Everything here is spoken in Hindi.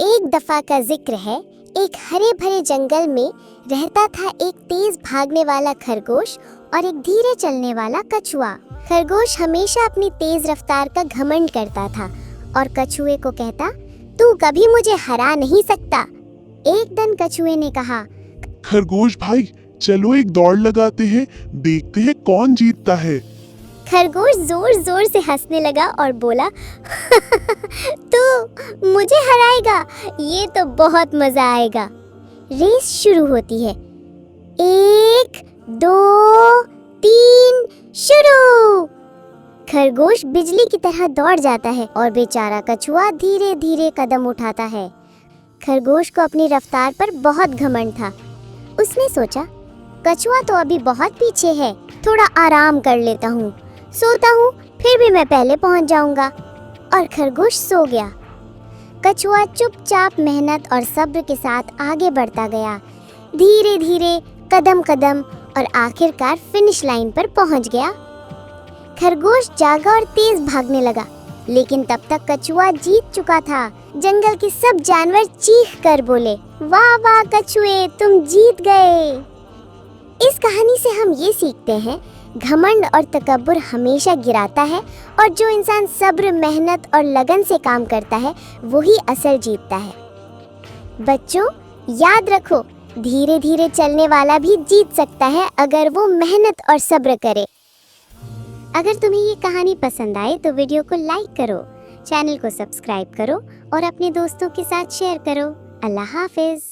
एक दफा का जिक्र है। एक हरे भरे जंगल में रहता था एक तेज भागने वाला खरगोश और एक धीरे चलने वाला कछुआ। खरगोश हमेशा अपनी तेज रफ्तार का घमंड करता था और कछुए को कहता, तू कभी मुझे हरा नहीं सकता। एक दिन कछुए ने कहा, खरगोश भाई, चलो एक दौड़ लगाते हैं, देखते हैं कौन जीतता है। खरगोश जोर जोर से हंसने लगा और बोला, तू मुझे हराएगा, ये तो बहुत मजा आएगा। रेस शुरू होती है। 1 2 3 शुरू। खरगोश बिजली की तरह दौड़ जाता है और बेचारा कछुआ धीरे धीरे कदम उठाता है। खरगोश को अपनी रफ्तार पर बहुत घमंड था। उसने सोचा, कछुआ तो अभी बहुत पीछे है, थोड़ा आराम कर लेता हूँ, सोता हूँ, फिर भी मैं पहले पहुँच जाऊंगा। और खरगोश सो गया। कछुआ चुपचाप मेहनत और सब्र के साथ आगे बढ़ता गया, धीरे धीरे, कदम कदम, और आखिरकार फिनिश लाइन पर पहुँच गया। खरगोश जागा और तेज भागने लगा, लेकिन तब तक कछुआ जीत चुका था। जंगल के सब जानवर चीख कर बोले, वाह वाह कछुए, तुम जीत गए। इस कहानी से हम ये सीखते हैं, घमंड और तकब्बुर हमेशा गिराता है और जो इंसान सब्र, मेहनत और लगन से काम करता है वही असल जीतता है। बच्चों, याद रखो, धीरे धीरे चलने वाला भी जीत सकता है अगर वो मेहनत और सब्र करे। अगर तुम्हें ये कहानी पसंद आए तो वीडियो को लाइक करो, चैनल को सब्सक्राइब करो और अपने दोस्तों के साथ शेयर करो। अल्लाह हाफिज।